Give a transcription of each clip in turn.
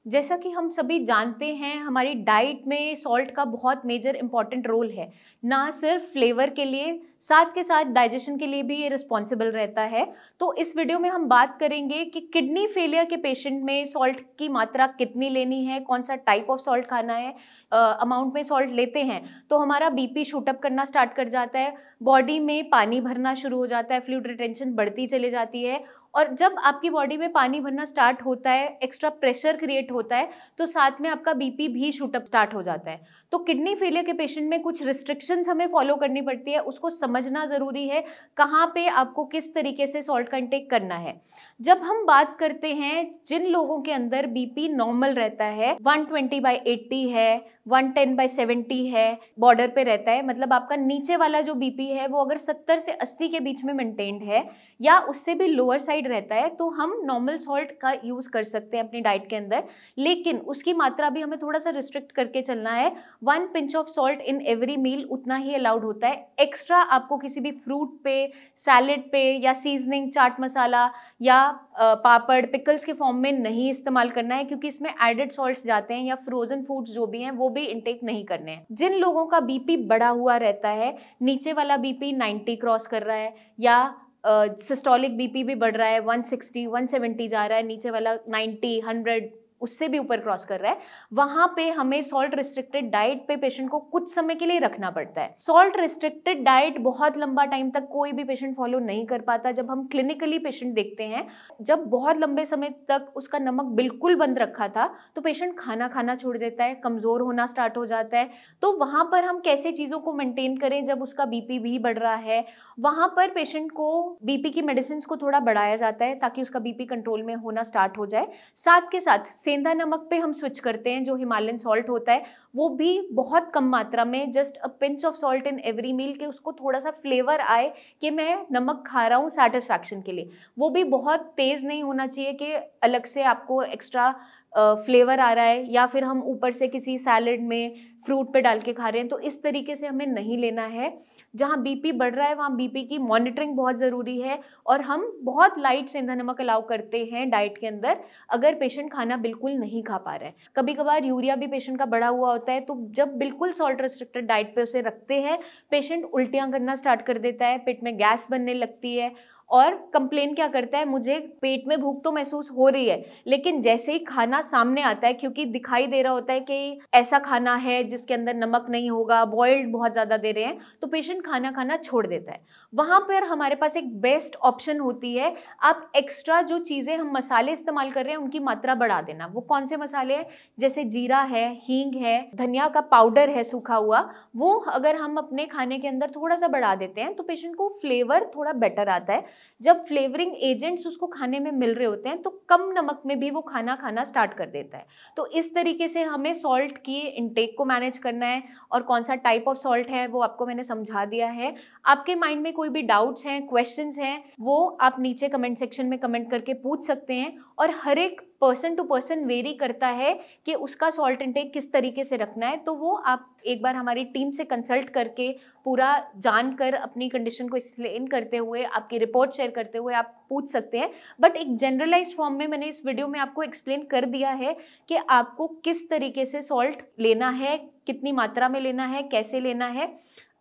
जैसा कि हम सभी जानते हैं, हमारी डाइट में सॉल्ट का बहुत मेजर इंपॉर्टेंट रोल है। ना सिर्फ फ्लेवर के लिए, साथ के साथ डाइजेशन के लिए भी ये रिस्पॉन्सिबल रहता है। तो इस वीडियो में हम बात करेंगे कि किडनी फेलियर के पेशेंट में सॉल्ट की मात्रा कितनी लेनी है, कौन सा टाइप ऑफ सॉल्ट खाना है। अमाउंट में सॉल्ट लेते हैं तो हमारा बीपी शूट अप करना स्टार्ट कर जाता है, बॉडी में पानी भरना शुरू हो जाता है, फ्लूइड रिटेंशन बढ़ती चली जाती है। और जब आपकी बॉडी में पानी भरना स्टार्ट होता है, एक्स्ट्रा प्रेशर क्रिएट होता है, तो साथ में आपका बीपी भी शूट अप स्टार्ट हो जाता है। तो किडनी फेलियर के पेशेंट में कुछ रिस्ट्रिक्शंस हमें फॉलो करनी पड़ती है, उसको समझना ज़रूरी है, कहाँ पे आपको किस तरीके से सॉल्ट का इंटेक करना है। जब हम बात करते हैं जिन लोगों के अंदर बीपी नॉर्मल रहता है, 120/80 है, 110/70 है, बॉर्डर पे रहता है, मतलब आपका नीचे वाला जो बीपी है वो अगर 70 से 80 के बीच में मेंटेन्ड है या उससे भी लोअर साइड रहता है, तो हम नॉर्मल सॉल्ट का यूज़ कर सकते हैं अपनी डाइट के अंदर। लेकिन उसकी मात्रा भी हमें थोड़ा सा रिस्ट्रिक्ट करके चलना है। 1 pinch of salt in every meal उतना ही अलाउड होता है। एक्स्ट्रा आपको किसी भी फ्रूट पे, सैलेड पे या सीजनिंग, चाट मसाला या पापड़, पिकल्स के फॉर्म में नहीं इस्तेमाल करना है, क्योंकि इसमें एडेड सॉल्ट्स जाते हैं, या फ्रोजन फूड्स जो भी हैं वो भी इंटेक नहीं करने हैं। जिन लोगों का बीपी बढ़ा हुआ रहता है, नीचे वाला बीपी 90 क्रॉस कर रहा है, या सिस्टोलिक बीपी भी बढ़ रहा है, 160 170 जा रहा है, नीचे वाला 90 100 उससे भी ऊपर क्रॉस कर रहा है, वहां पे हमें सॉल्ट रिस्ट्रिक्टेड डाइट पे पेशेंट को कुछ समय के लिए रखना पड़ता है। सॉल्ट रिस्ट्रिक्टेड डाइट बहुत लंबा टाइम तक कोई भी पेशेंट फॉलो नहीं कर पाता। जब हम क्लिनिकली पेशेंट देखते हैं, जब बहुत लंबे समय तक उसका नमक बिल्कुल बंद रखा था, तो पेशेंट खाना खाना छोड़ देता है, कमजोर होना स्टार्ट हो जाता है। तो वहां पर हम कैसे चीजों को मेंटेन करें जब उसका बीपी भी बढ़ रहा है। वहां पर पेशेंट को बीपी की मेडिसिन को थोड़ा बढ़ाया जाता है ताकि उसका बीपी कंट्रोल में होना स्टार्ट हो जाए। साथ के साथ सेंधा नमक पे हम स्विच करते हैं, जो हिमालयन सॉल्ट होता है, वो भी बहुत कम मात्रा में, just a pinch of salt in every meal, के उसको थोड़ा सा फ्लेवर आए कि मैं नमक खा रहा हूँ सेटिस्फैक्शन के लिए। वो भी बहुत तेज नहीं होना चाहिए कि अलग से आपको एक्स्ट्रा फ्लेवर आ रहा है, या फिर हम ऊपर से किसी सैलेड में फ्रूट पे डाल के खा रहे हैं। तो इस तरीके से हमें नहीं लेना है। जहाँ बीपी बढ़ रहा है वहाँ बीपी की मॉनिटरिंग बहुत ज़रूरी है, और हम बहुत लाइट सेंधा नमक अलाउ करते हैं डाइट के अंदर अगर पेशेंट खाना बिल्कुल नहीं खा पा रहा है। कभी कभार यूरिया भी पेशेंट का बढ़ा हुआ होता है, तो जब बिल्कुल सॉल्ट रिस्ट्रिक्टेड डाइट पे उसे रखते हैं, पेशेंट उल्टियाँ करना स्टार्ट कर देता है, पेट में गैस बनने लगती है, और कंप्लेन क्या करता है, मुझे पेट में भूख तो महसूस हो रही है, लेकिन जैसे ही खाना सामने आता है, क्योंकि दिखाई दे रहा होता है कि ऐसा खाना है जिसके अंदर नमक नहीं होगा, बॉइल्ड बहुत ज़्यादा दे रहे हैं, तो पेशेंट खाना खाना छोड़ देता है। वहाँ पर हमारे पास एक बेस्ट ऑप्शन होती है, आप एक्स्ट्रा जो चीज़ें हम मसाले इस्तेमाल कर रहे हैं उनकी मात्रा बढ़ा देना। वो कौन से मसाले हैं? जैसे जीरा है, हींग है, धनिया का पाउडर है सूखा हुआ, वो अगर हम अपने खाने के अंदर थोड़ा सा बढ़ा देते हैं तो पेशेंट को फ्लेवर थोड़ा बेटर आता है। जब फ्लेवरिंग एजेंट्स उसको खाने में मिल रहे होते हैं तो कम नमक में भी वो खाना खाना स्टार्ट कर देता है। तो इस तरीके से हमें सॉल्ट की इंटेक को मैनेज करना है, और कौन सा टाइप ऑफ सॉल्ट है वो आपको मैंने समझा दिया है। आपके माइंड में कोई भी डाउट्स हैं, क्वेश्चंस हैं, वो आप नीचे कमेंट सेक्शन में कमेंट करके पूछ सकते हैं। और हर एक पर्सन टू पर्सन वेरी करता है कि उसका सॉल्ट इंटेक किस तरीके से रखना है, तो वो आप एक बार हमारी टीम से कंसल्ट करके पूरा जानकर अपनी कंडीशन को एक्सप्लेन करते हुए, आपकी रिपोर्ट शेयर करते हुए आप पूछ सकते हैं। बट एक जनरलाइज्ड फॉर्म में मैंने इस वीडियो में आपको एक्सप्लेन कर दिया है कि आपको किस तरीके से सॉल्ट लेना है, कितनी मात्रा में लेना है, कैसे लेना है।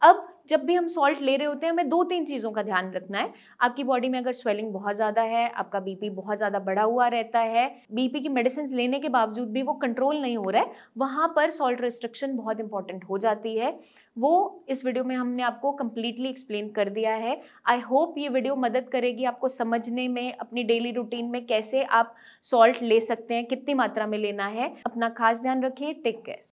अब जब भी हम सॉल्ट ले रहे होते हैं, हमें 2-3 चीज़ों का ध्यान रखना है। आपकी बॉडी में अगर स्वेलिंग बहुत ज़्यादा है, आपका बीपी बहुत ज़्यादा बढ़ा हुआ रहता है, बीपी की मेडिसिन लेने के बावजूद भी वो कंट्रोल नहीं हो रहा है, वहाँ पर सॉल्ट रिस्ट्रिक्शन बहुत इंपॉर्टेंट हो जाती है। वो इस वीडियो में हमने आपको कंप्लीटली एक्सप्लेन कर दिया है। आई होप ये वीडियो मदद करेगी आपको समझने में, अपनी डेली रूटीन में कैसे आप सॉल्ट ले सकते हैं, कितनी मात्रा में लेना है। अपना खास ध्यान रखिए। Take care.